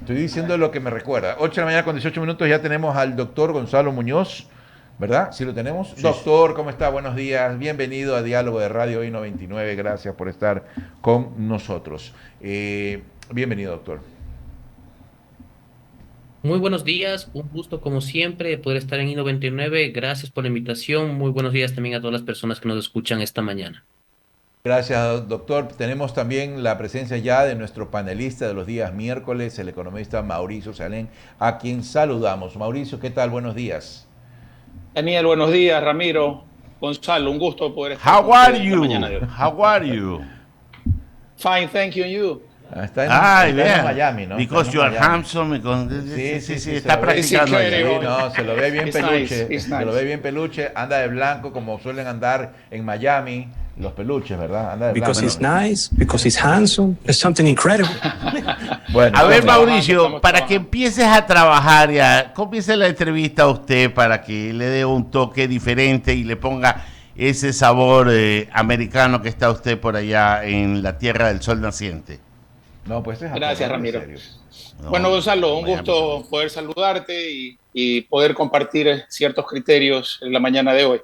Estoy diciendo lo que me recuerda. 8 de la mañana con 18 minutos ya tenemos al doctor Gonzalo Muñoz, ¿verdad? ¿Sí lo tenemos? Sí, sí. Doctor, ¿cómo está? Buenos días. Bienvenido a Diálogo de Radio Hoy 99. Gracias por estar con nosotros. Bienvenido, doctor. Muy buenos días, un gusto como siempre poder estar en I99. Gracias por la invitación. Muy buenos días también a todas las personas que nos escuchan esta mañana. Gracias, doctor. Tenemos también la presencia ya de nuestro panelista de los días miércoles, el economista Mauricio Salén, a quien saludamos. Mauricio, ¿qué tal? Buenos días. Daniel, buenos días. Ramiro, Gonzalo, un gusto poder estar con How are ustedes la mañana you? de hoy. How are you? Fine, thank you, and you. Está en Yeah. Miami, ¿no? Está Because en you are Miami. handsome. Sí, sí, sí, se está lo ve. practicando It's Sí, allá. incredible. no, se lo ve bien It's peluche, nice, it's se lo nice. ve bien peluche, anda de blanco como suelen andar en Miami los peluches, ¿verdad? Anda de Because blanco. he's nice, because he's handsome. It's something incredible. Bueno, A ver, Estamos Mauricio, trabajando, para estamos que empieces a trabajar ya, comience la entrevista a usted para que le dé un toque diferente y le ponga ese sabor americano que está usted por allá en la tierra del sol naciente. no, pues es Gracias, en Ramiro. serio. No, Bueno, Gonzalo, un Miami también. gusto poder saludarte y poder compartir ciertos criterios en la mañana de hoy.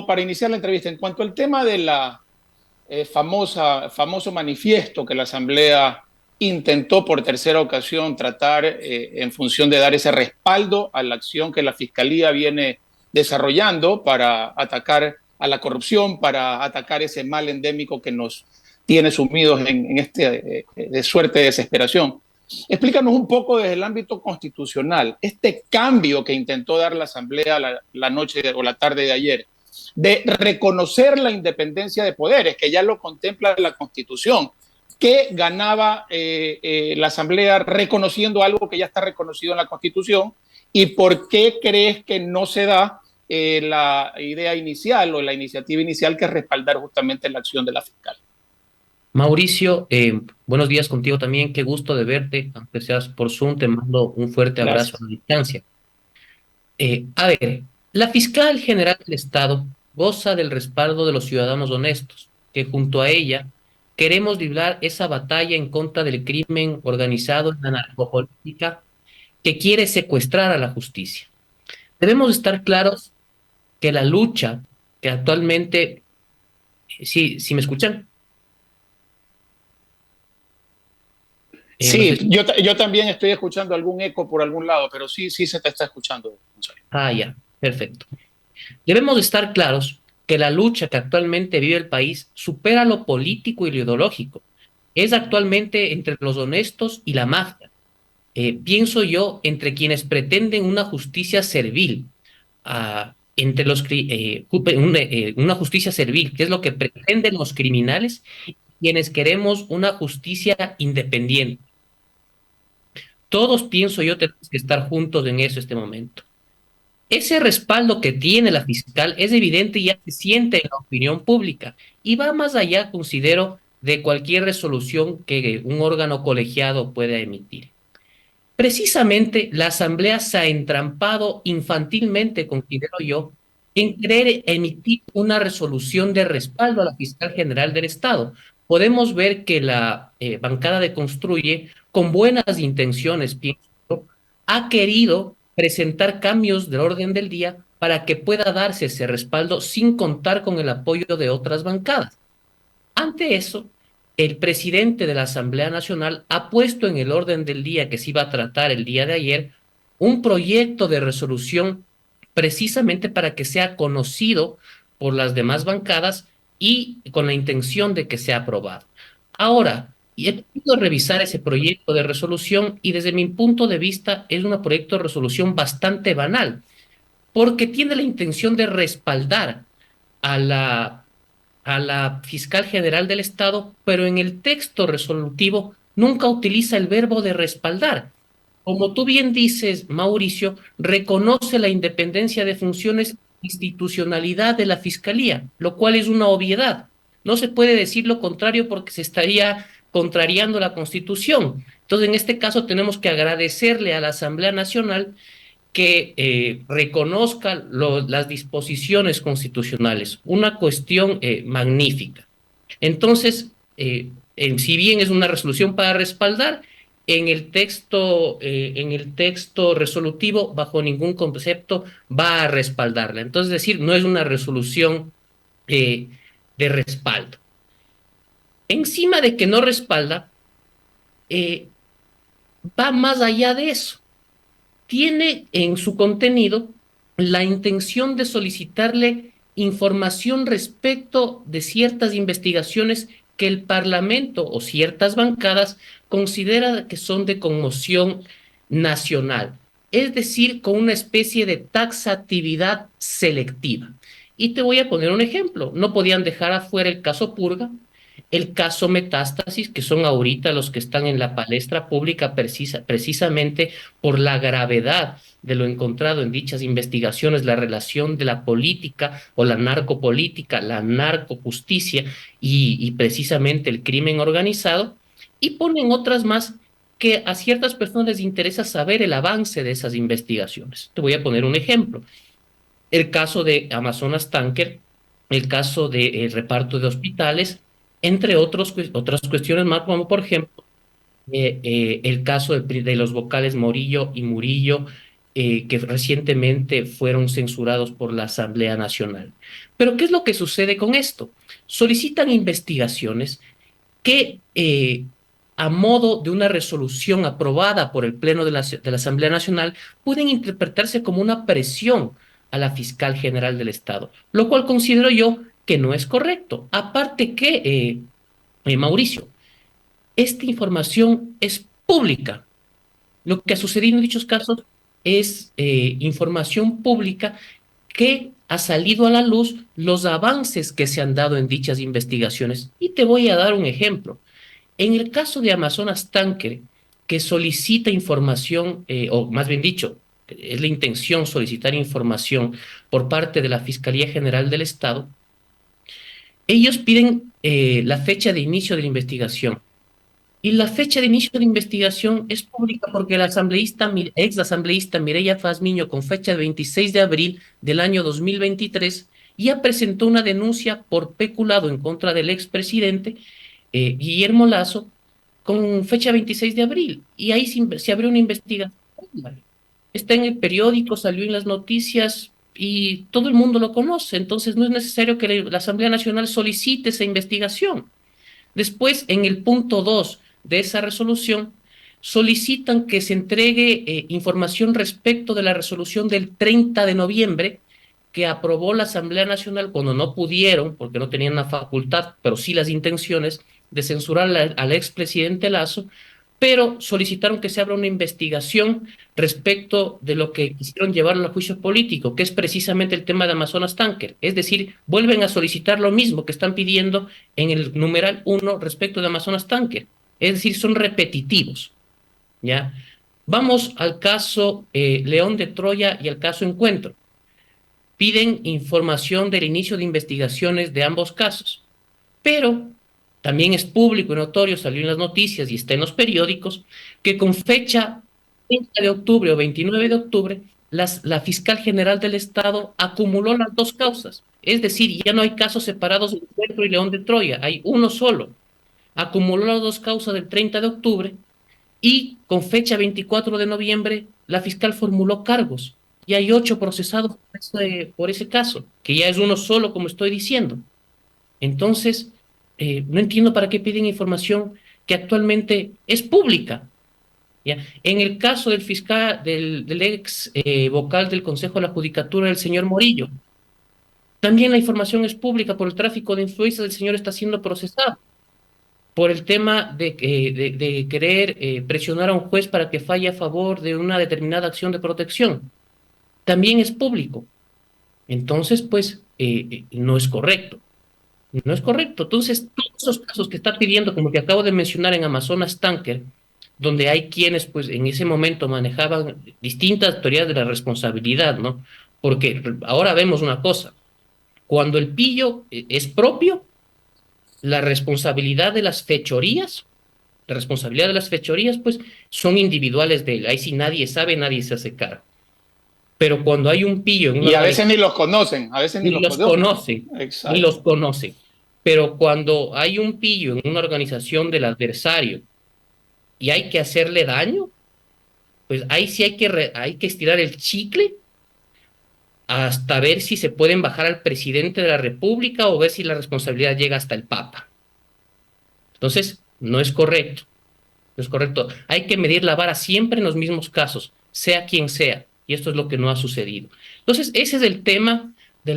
Para iniciar la entrevista, en cuanto al tema de la famoso manifiesto que la Asamblea intentó por tercera ocasión tratar en función de dar ese respaldo a la acción que la Fiscalía viene desarrollando para atacar a la corrupción, para atacar ese mal endémico que nos tiene sumidos en este de suerte de desesperación. Explícanos un poco desde el ámbito constitucional, este cambio que intentó dar la Asamblea la noche o la tarde de ayer, de reconocer la independencia de poderes, que ya lo contempla la Constitución, que ganaba la Asamblea reconociendo algo que ya está reconocido en la Constitución, y por qué crees que no se da la idea inicial o la iniciativa inicial que es respaldar justamente la acción de la fiscal. Mauricio, buenos días contigo también. Qué gusto de verte, aunque seas por Zoom. Te mando un fuerte abrazo a Gracias. la distancia. A ver, la fiscal general del Estado goza del respaldo de los ciudadanos honestos, que junto a ella queremos librar esa batalla en contra del crimen organizado en la narcopolítica que quiere secuestrar a la justicia. Debemos estar claros que la lucha que actualmente, sí me escuchan. No Sí, sé si- yo también estoy escuchando algún eco por algún lado, pero sí, sí se te está escuchando, Gonzalo. Ya, perfecto. Debemos estar claros que la lucha que actualmente vive el país supera lo político y lo ideológico. Es actualmente entre los honestos y la mafia. Pienso yo entre quienes pretenden una justicia servil, una justicia servil, que es lo que pretenden los criminales, y quienes queremos una justicia independiente. Todos, pienso yo, tenemos que estar juntos en eso este momento. Ese respaldo que tiene la fiscal es evidente y ya se siente en la opinión pública y va más allá, considero, de cualquier resolución que un órgano colegiado pueda emitir. Precisamente la Asamblea se ha entrampado infantilmente, considero yo, en querer emitir una resolución de respaldo a la fiscal general del Estado. Podemos ver que la bancada de Construye, con buenas intenciones, pienso yo, ha querido presentar cambios del orden del día para que pueda darse ese respaldo sin contar con el apoyo de otras bancadas. Ante eso, el presidente de la Asamblea Nacional ha puesto en el orden del día que se iba a tratar el día de ayer un proyecto de resolución precisamente para que sea conocido por las demás bancadas y con la intención de que sea aprobado. Ahora, y he podido revisar ese proyecto de resolución y desde mi punto de vista es un proyecto de resolución bastante banal, porque tiene la intención de respaldar a la fiscal general del Estado, pero en el texto resolutivo nunca utiliza el verbo de respaldar. Como tú bien dices, Mauricio, reconoce la independencia de funciones, institucionalidad de la fiscalía, lo cual es una obviedad. No se puede decir lo contrario porque se estaría contrariando la Constitución. Entonces, en este caso, tenemos que agradecerle a la Asamblea Nacional que reconozca las disposiciones constitucionales, una cuestión magnífica. Entonces, si bien es una resolución para respaldar, en el texto resolutivo, bajo ningún concepto va a respaldarla. Entonces, es decir, no es una resolución eh, de respaldo. Encima de que no respalda, eh, va más allá de eso. Tiene en su contenido la intención de solicitarle información respecto de ciertas investigaciones que el Parlamento o ciertas bancadas considera que son de conmoción nacional, es decir, con una especie de taxatividad selectiva. Y te voy a poner un ejemplo. No podían dejar afuera el caso Purga, el caso Metástasis, que son ahorita los que están en la palestra pública precisamente por la gravedad de lo encontrado en dichas investigaciones, la relación de la política o la narcopolítica, la narcojusticia y precisamente el crimen organizado, y ponen otras más que a ciertas personas les interesa saber el avance de esas investigaciones. Te voy a poner un ejemplo. El caso de Amazonas Tanker, el caso de reparto de hospitales, entre otras cuestiones más, como por ejemplo el caso de los vocales Morillo y Murillo, que recientemente fueron censurados por la Asamblea Nacional. Pero ¿qué es lo que sucede con esto? Solicitan investigaciones que, a modo de una resolución aprobada por el Pleno de la Asamblea Nacional, pueden interpretarse como una presión a la fiscal general del Estado, lo cual considero yo que no es correcto. Aparte que, Mauricio, esta información es pública. Lo que ha sucedido en dichos casos es información pública que ha salido a la luz los avances que se han dado en dichas investigaciones. Y te voy a dar un ejemplo. En el caso de Amazonas Tanker, que solicita información, o más bien dicho, es la intención solicitar información por parte de la Fiscalía General del Estado, ellos piden la fecha de inicio de la investigación. Y la fecha de inicio de investigación es pública porque la ex asambleísta Mireya Fazmiño, con fecha de 26 de abril del año 2023, ya presentó una denuncia por peculado en contra del expresidente Guillermo Lasso, con fecha 26 de abril. Y ahí se abrió una investigación. Está en el periódico, salió en las noticias y todo el mundo lo conoce. Entonces no es necesario que la Asamblea Nacional solicite esa investigación. Después, en el punto 2 de esa resolución, solicitan que se entregue información respecto de la resolución del 30 de noviembre que aprobó la Asamblea Nacional cuando no pudieron, porque no tenían la facultad, pero sí las intenciones de censurar al expresidente Lasso, pero solicitaron que se abra una investigación respecto de lo que quisieron llevar al juicio político, que es precisamente el tema de Amazonas Tanker. Es decir, vuelven a solicitar lo mismo que están pidiendo en el numeral 1 respecto de Amazonas Tanker. Es decir, son repetitivos, ¿ya? Vamos al caso León de Troya y al caso Encuentro. Piden información del inicio de investigaciones de ambos casos, pero también es público y notorio, salió en las noticias y está en los periódicos, que con fecha 30 de octubre o 29 de octubre, la fiscal general del Estado acumuló las dos causas. Es decir, ya no hay casos separados de Encuentro y León de Troya, hay uno solo. Acumuló las dos causas del 30 de octubre y con fecha 24 de noviembre, la fiscal formuló cargos. Y hay 8 procesados por ese caso, que ya es uno solo, como estoy diciendo. Entonces, no entiendo para qué piden información que actualmente es pública. ¿Ya? En el caso del fiscal, del ex vocal del Consejo de la Judicatura, el señor Morillo, también la información es pública. Por el tráfico de influencias, el señor está siendo procesado por el tema de querer presionar a un juez para que falle a favor de una determinada acción de protección. También es público. Entonces, pues, no es correcto. No es correcto. Entonces, todos esos casos que está pidiendo, como que acabo de mencionar en Amazonas Tanker, donde hay quienes, pues, en ese momento manejaban distintas teorías de la responsabilidad, ¿no? Porque ahora vemos una cosa, cuando el pillo es propio, la responsabilidad de las fechorías, pues, son individuales de él. Ahí sí nadie sabe, nadie se hace cargo. Pero cuando hay un pillo en una y a veces ni los conocen, a veces ni los conocen, Exacto. ni los conocen. Pero cuando hay un pillo en una organización del adversario y hay que hacerle daño, pues ahí sí hay que estirar el chicle hasta ver si se pueden bajar al presidente de la República o ver si la responsabilidad llega hasta el Papa. Entonces, no es correcto. No es correcto. Hay que medir la vara siempre en los mismos casos, sea quien sea. Y esto es lo que no ha sucedido. Entonces, ese es el tema que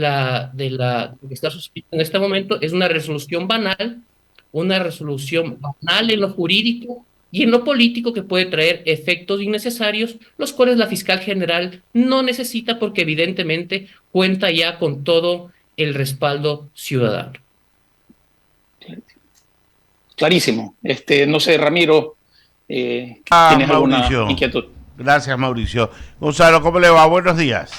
está sucediendo en este momento. Es una resolución banal en lo jurídico y en lo político que puede traer efectos innecesarios, los cuales la fiscal general no necesita porque evidentemente cuenta ya con todo el respaldo ciudadano. Clarísimo. No sé, Ramiro, ¿tienes alguna Mauricio. inquietud? Gracias, Mauricio. Gonzalo, ¿cómo le va? Buenos días.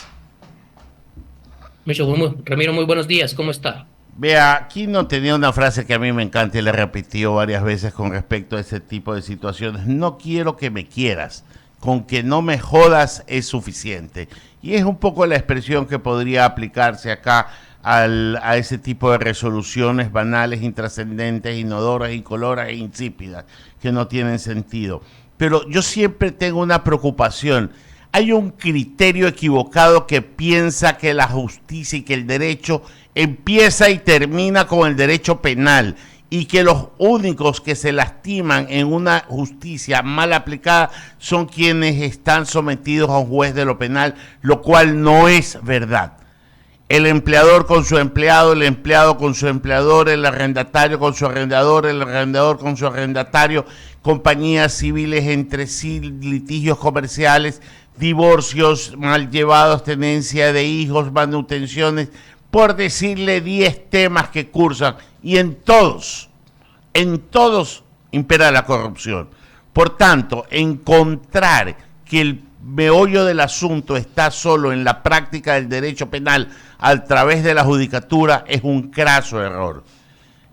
Ramiro, muy buenos días, ¿cómo está? Vea, Quino tenía una frase que a mí me encanta y le repitió varias veces con respecto a este tipo de situaciones. No quiero que me quieras, con que no me jodas es suficiente. Y es un poco la expresión que podría aplicarse acá a ese tipo de resoluciones banales, intrascendentes, inodoras, incoloras e insípidas, que no tienen sentido. Pero yo siempre tengo una preocupación. Hay un criterio equivocado que piensa que la justicia y que el derecho empieza y termina con el derecho penal y que los únicos que se lastiman en una justicia mal aplicada son quienes están sometidos a un juez de lo penal, lo cual no es verdad. El empleador con su empleado, el empleado con su empleador, el arrendatario con su arrendador, el arrendador con su arrendatario, compañías civiles entre sí, litigios comerciales, divorcios mal llevados, tenencia de hijos, manutenciones, por decirle 10 temas que cursan, y en todos impera la corrupción. Por tanto, encontrar que el meollo del asunto está solo en la práctica del derecho penal a través de la judicatura es un craso error.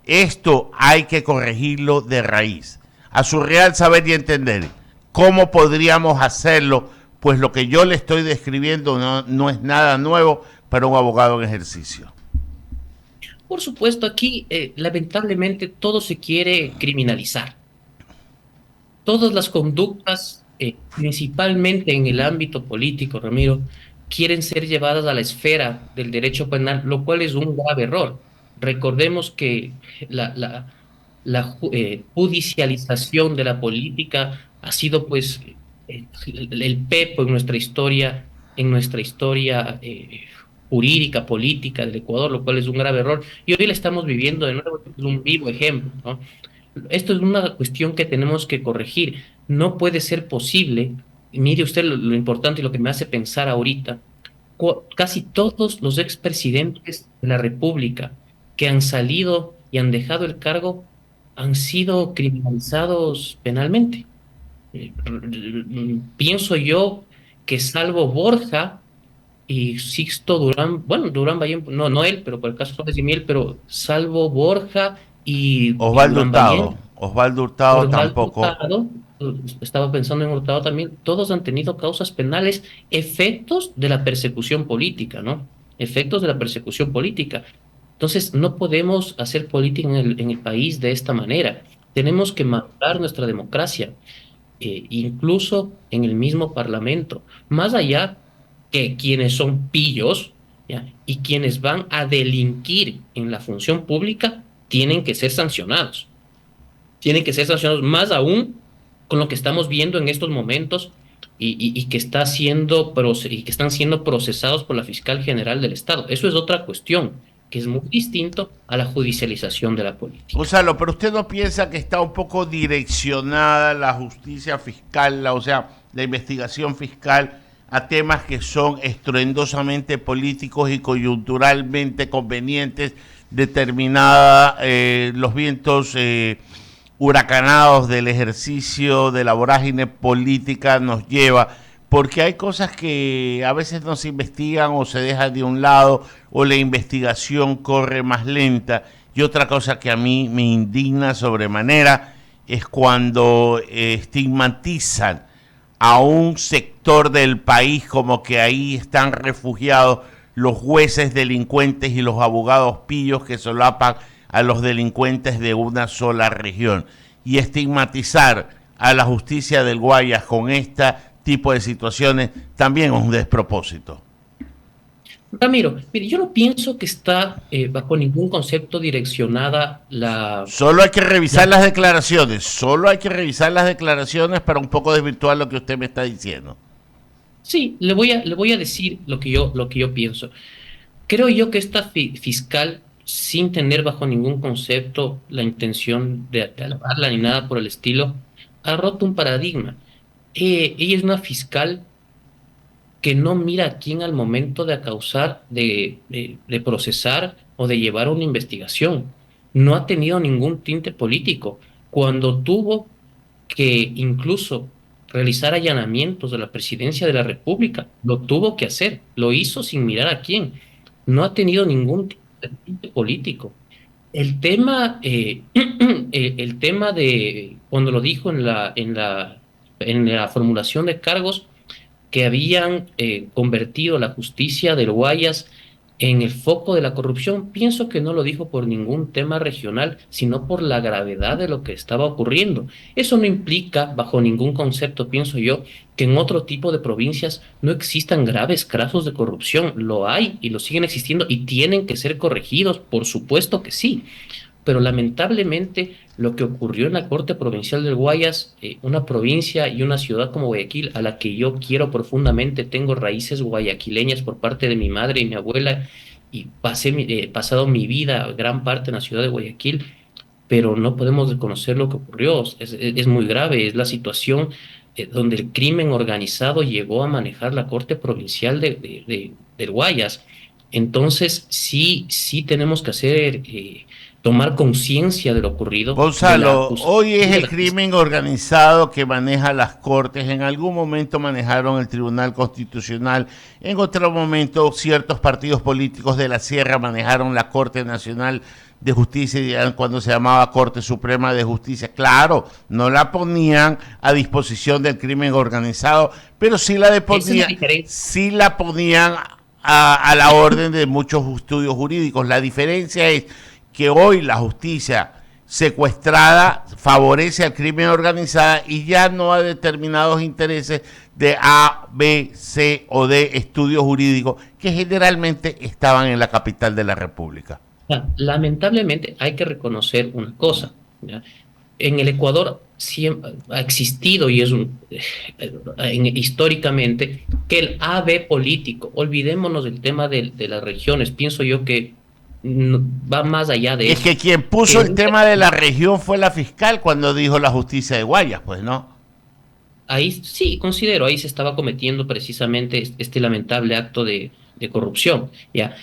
Esto hay que corregirlo de raíz. A su real saber y entender, ¿cómo podríamos hacerlo? Pues lo que yo le estoy describiendo no es nada nuevo para un abogado en ejercicio. Por supuesto, aquí lamentablemente todo se quiere criminalizar. Todas las conductas, principalmente en el ámbito político, Ramiro, quieren ser llevadas a la esfera del derecho penal, lo cual es un grave error. Recordemos que la judicialización de la política ha sido pues el pepo en nuestra historia jurídica, política del Ecuador, lo cual es un grave error. Y hoy la estamos viviendo de nuevo, es un vivo ejemplo, ¿no? Esto es una cuestión que tenemos que corregir. No puede ser posible, y mire usted lo importante y lo que me hace pensar ahorita, casi todos los expresidentes de la República que han salido y han dejado el cargo han sido criminalizados penalmente. Pienso yo que salvo Borja y Sixto Durán, bueno, Durán Ballén, no él, pero por el caso de Miel, pero salvo Borja y Osvaldo Durán Hurtado. Ballén, Osvaldo Hurtado Osvaldo tampoco. Hurtado, estaba pensando en Hurtado también, todos han tenido causas penales, efectos de la persecución política, ¿no? Efectos de la persecución política. Entonces, no podemos hacer política en el país de esta manera. Tenemos que madurar nuestra democracia, incluso en el mismo Parlamento. Más allá que quienes son pillos, ¿ya? Y quienes van a delinquir en la función pública tienen que ser sancionados. Tienen que ser sancionados más aún con lo que estamos viendo en estos momentos y que están siendo procesados por la fiscal general del Estado. Eso es otra cuestión que es muy distinto a la judicialización de la política. Gonzalo, pero usted no piensa que está un poco direccionada la justicia fiscal, la investigación fiscal a temas que son estruendosamente políticos y coyunturalmente convenientes, determinada los vientos huracanados del ejercicio de la vorágine política nos lleva, porque hay cosas que a veces no se investigan o se dejan de un lado o la investigación corre más lenta. Y otra cosa que a mí me indigna sobremanera es cuando estigmatizan a un sector del país como que ahí están refugiados los jueces delincuentes y los abogados pillos que solapan a los delincuentes de una sola región. Y estigmatizar a la justicia del Guayas con este tipo de situaciones también es un despropósito. Ramiro, mire, yo no pienso que está bajo ningún concepto direccionada la... Solo hay que revisar las declaraciones, solo hay que revisar las declaraciones para un poco desvirtuar lo que usted me está diciendo. Sí, le voy a decir lo que yo pienso. Creo yo que esta fiscal, sin tener bajo ningún concepto la intención de alabarla ni nada por el estilo, ha roto un paradigma. Ella es una fiscal que no mira a quién al momento de causar, de procesar o de llevar una investigación. No ha tenido ningún tinte político. Cuando tuvo que incluso realizar allanamientos de la presidencia de la República, lo tuvo que hacer, lo hizo sin mirar a quién. No ha tenido ningún tinte político. El tema, el tema de cuando lo dijo en la formulación de cargos, que habían convertido la justicia del Guayas en el foco de la corrupción, pienso que no lo dijo por ningún tema regional, sino por la gravedad de lo que estaba ocurriendo. Eso no implica, bajo ningún concepto, pienso yo, que en otro tipo de provincias no existan graves casos de corrupción. Lo hay y lo siguen existiendo y tienen que ser corregidos, por supuesto que sí, pero lamentablemente lo que ocurrió en la Corte Provincial del Guayas, una provincia y una ciudad como Guayaquil, a la que yo quiero profundamente, tengo raíces guayaquileñas por parte de mi madre y mi abuela, y he pasado mi vida, gran parte en la ciudad de Guayaquil, pero no podemos desconocer lo que ocurrió. Es muy grave, es la situación donde el crimen organizado llegó a manejar la Corte Provincial del Guayas. Entonces, sí tenemos que hacer... tomar conciencia de lo ocurrido. Gonzalo, hoy es el crimen organizado que maneja las cortes. En algún momento manejaron el Tribunal Constitucional. En otro momento ciertos partidos políticos de la Sierra manejaron la Corte Nacional de Justicia cuando se llamaba Corte Suprema de Justicia. Claro, no la ponían a disposición del crimen organizado, pero sí sí la ponían a la orden de muchos estudios jurídicos. La diferencia es que hoy la justicia secuestrada favorece al crimen organizado y ya no a determinados intereses de A, B, C o D estudios jurídicos que generalmente estaban en la capital de la República. Lamentablemente hay que reconocer una cosa, ¿ya? En el Ecuador siempre ha existido y es históricamente que el AB político, olvidémonos del tema de las regiones, pienso yo que va más allá de eso. Es que quien puso el tema de la región fue la fiscal cuando dijo la justicia de Guayas, pues, ¿no? Ahí sí, considero, ahí se estaba cometiendo precisamente este lamentable acto de corrupción, ¿ya?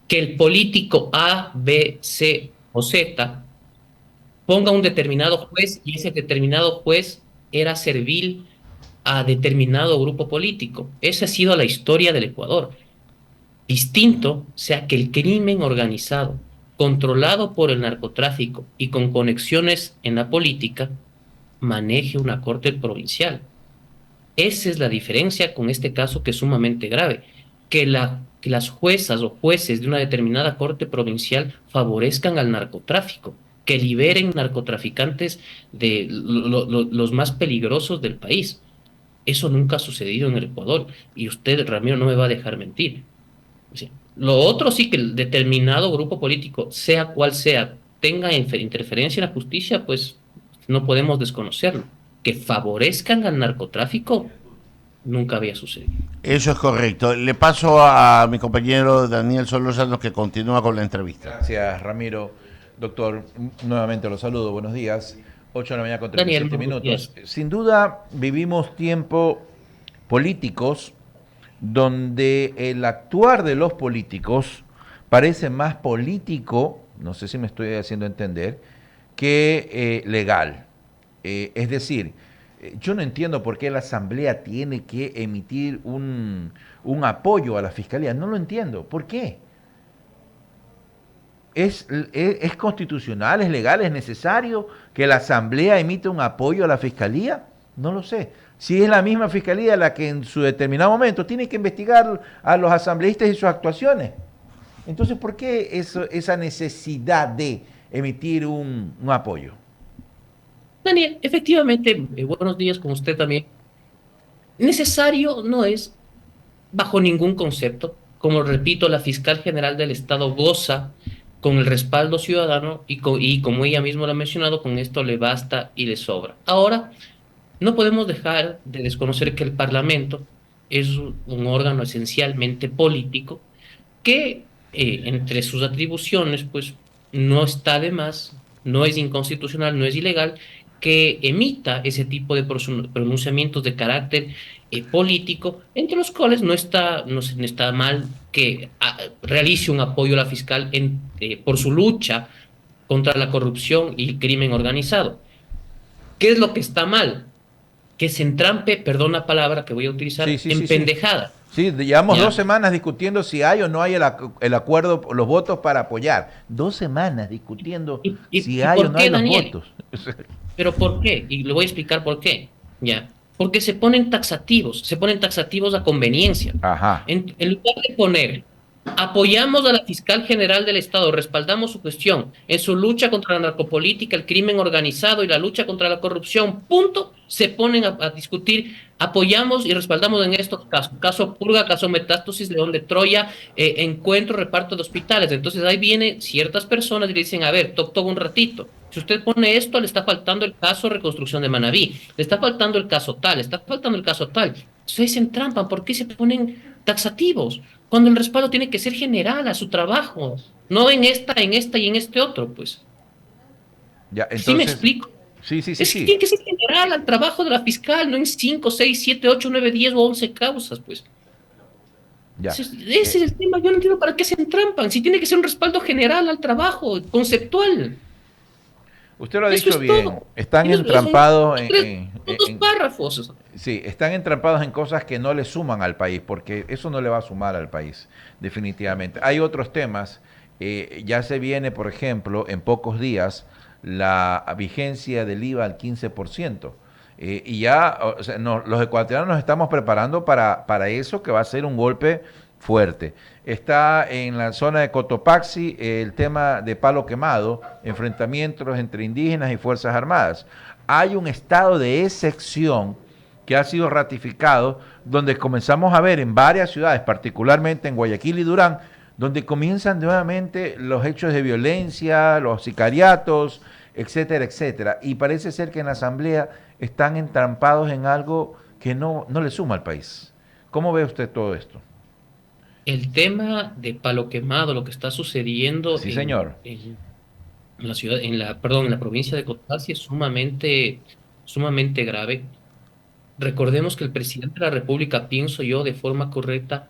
Que el político A, B, C o Z ponga un determinado juez y ese determinado juez era servil a determinado grupo político. Esa ha sido la historia del Ecuador. Distinto sea que el crimen organizado, controlado por el narcotráfico y con conexiones en la política, maneje una corte provincial. Esa es la diferencia con este caso, que es sumamente grave. Que las juezas o jueces de una determinada corte provincial favorezcan al narcotráfico, que liberen narcotraficantes de los más peligrosos del país. Eso nunca ha sucedido en el Ecuador y usted, Ramiro, no me va a dejar mentir. Lo otro sí, que el determinado grupo político, sea cual sea, tenga interferencia en la justicia, pues no podemos desconocerlo. Que favorezcan al narcotráfico nunca había sucedido. Eso es correcto. Le paso a mi compañero Daniel Solórzano, que continúa con la entrevista. Gracias, Ramiro. Doctor, nuevamente los saludo. Buenos días. 8 de la mañana con 37 minutos. Sin duda vivimos tiempos políticos donde el actuar de los políticos parece más político, no sé si me estoy haciendo entender, que legal. Es decir, yo no entiendo por qué la Asamblea tiene que emitir un apoyo a la Fiscalía. No lo entiendo. ¿Por qué? ¿Es constitucional, es legal, es necesario que la Asamblea emita un apoyo a la Fiscalía? No lo sé. Si es la misma Fiscalía la que en su determinado momento tiene que investigar a los asambleístas y sus actuaciones. Entonces, ¿por qué esa necesidad de emitir un apoyo? Daniel, efectivamente, buenos días con usted también. Necesario no es bajo ningún concepto. Como repito, la fiscal general del Estado goza con el respaldo ciudadano y como ella misma lo ha mencionado, con esto le basta y le sobra. Ahora, no podemos dejar de desconocer que el Parlamento es un órgano esencialmente político que entre sus atribuciones, pues no está de más, no es inconstitucional, no es ilegal que emita ese tipo de pronunciamientos de carácter político, entre los cuales no está mal que realice un apoyo a la fiscal por su lucha contra la corrupción y el crimen organizado. ¿Qué es lo que está mal? Que se entrampe, perdón la palabra que voy a Sí, utilizar, sí, en sí, sí. pendejada. Sí, llevamos ¿Ya? 2 semanas discutiendo si hay o no hay el acuerdo, los votos para apoyar. 2 semanas discutiendo si Y hay o por no hay qué, los Daniel? votos. ¿Pero por qué? Y le voy a explicar por qué. ¿Ya? Porque se ponen taxativos a conveniencia. Ajá. En lugar de poner, apoyamos a la fiscal general del Estado, respaldamos su gestión en su lucha contra la narcopolítica, el crimen organizado y la lucha contra la corrupción, punto, se ponen a discutir, apoyamos y respaldamos en estos casos, caso Purga, caso Metástasis, León de Troya, encuentro, reparto de hospitales. Entonces ahí vienen ciertas personas y le dicen, a ver, toc un ratito. Si usted pone esto, le está faltando el caso reconstrucción de Manabí, le está faltando el caso tal, le está faltando el caso tal. Ustedes se entrampan, ¿por qué se ponen taxativos? Cuando el respaldo tiene que ser general a su trabajo, no en esta y en este otro, pues. Ya, ¿Sí me entonces, explico? sí, sí, sí, Es que sí. tiene que ser general al trabajo de la fiscal, no en 5, 6, 7, 8, 9, 10 o 11 causas, pues. Ya. Ese es el tema. Yo no entiendo para qué se entrampan. Si tiene que ser un respaldo general al trabajo, conceptual. Usted lo ha Eso dicho es bien. todo. Están Son entrampados dos párrafos. sí, están entrampados en cosas que no le suman al país, porque eso no le va a sumar al país, definitivamente. Hay otros temas. Ya se viene, por ejemplo, en pocos días, la vigencia del IVA al 15%. Y ya, o sea, los ecuatorianos nos estamos preparando para eso, que va a ser un golpe fuerte. Está en la zona de Cotopaxi el tema de Palo Quemado, enfrentamientos entre indígenas y Fuerzas Armadas. Hay un estado de excepción que ha sido ratificado, donde comenzamos a ver en varias ciudades, particularmente en Guayaquil y Durán, donde comienzan nuevamente los hechos de violencia, los sicariatos, etcétera, etcétera. Y parece ser que en la Asamblea están entrampados en algo que no le suma al país. ¿Cómo ve usted todo esto? El tema de Palo Quemado, lo que está sucediendo Sí, señor. en la ciudad, perdón, en la provincia de Cotopaxi es sumamente grave. Recordemos que el presidente de la República, pienso yo, de forma correcta,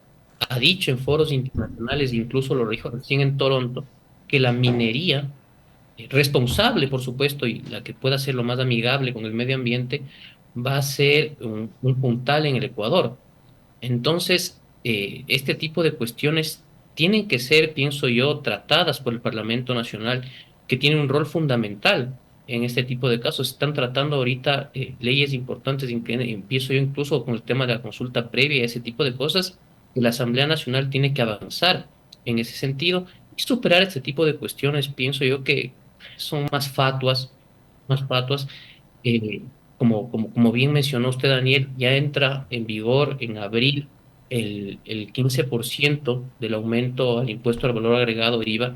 ha dicho en foros internacionales, incluso lo dijo recién en Toronto, que la minería responsable, por supuesto, y la que pueda ser lo más amigable con el medio ambiente, va a ser un puntal en el Ecuador. Entonces, este tipo de cuestiones tienen que ser, pienso yo, tratadas por el Parlamento Nacional, que tiene un rol fundamental en este tipo de casos. Están tratando ahorita leyes importantes, empiezo yo incluso con el tema de la consulta previa, ese tipo de cosas, que la Asamblea Nacional tiene que avanzar en ese sentido y superar este tipo de cuestiones, pienso yo que son más fatuas. Como bien mencionó usted, Daniel, ya entra en vigor en abril el 15% del aumento al impuesto al valor agregado IVA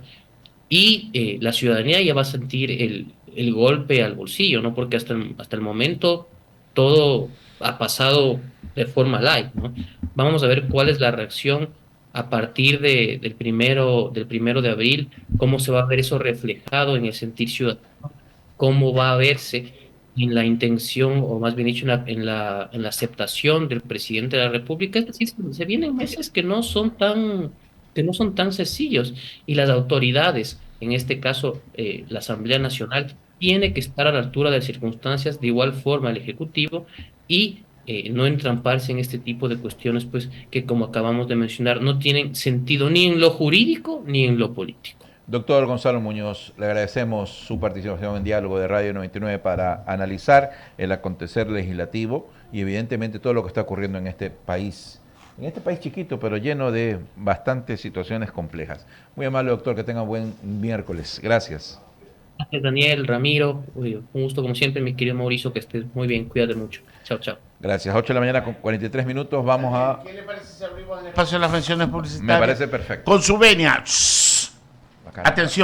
y la ciudadanía ya va a sentir el golpe al bolsillo, ¿no? Porque hasta el momento todo ha pasado de forma light, ¿no? Vamos a ver cuál es la reacción a partir del primero de abril, cómo se va a ver eso reflejado en el sentir ciudadano, cómo va a verse en la intención, o más bien dicho, en la aceptación del presidente de la República. Es decir, se vienen meses que no son tan sencillos y las autoridades, en este caso la Asamblea Nacional, tiene que estar a la altura de las circunstancias, de igual forma el Ejecutivo, y no entramparse en este tipo de cuestiones, pues que como acabamos de mencionar, no tienen sentido ni en lo jurídico ni en lo político. Doctor Gonzalo Muñoz, le agradecemos su participación en Diálogo de Radio 99 para analizar el acontecer legislativo y evidentemente todo lo que está ocurriendo en este país chiquito, pero lleno de bastantes situaciones complejas. Muy amable, doctor, que tenga buen miércoles. Gracias. Gracias, Daniel, Ramiro. Uy, un gusto como siempre, mi querido Mauricio, que estés muy bien. Cuídate mucho. Chao, chao. Gracias. 8 de la mañana con 43 minutos. Vamos a... ¿Qué le parece si abrimos el espacio de las menciones publicitarias? Me parece perfecto. Con su venia. Bacán. Atención.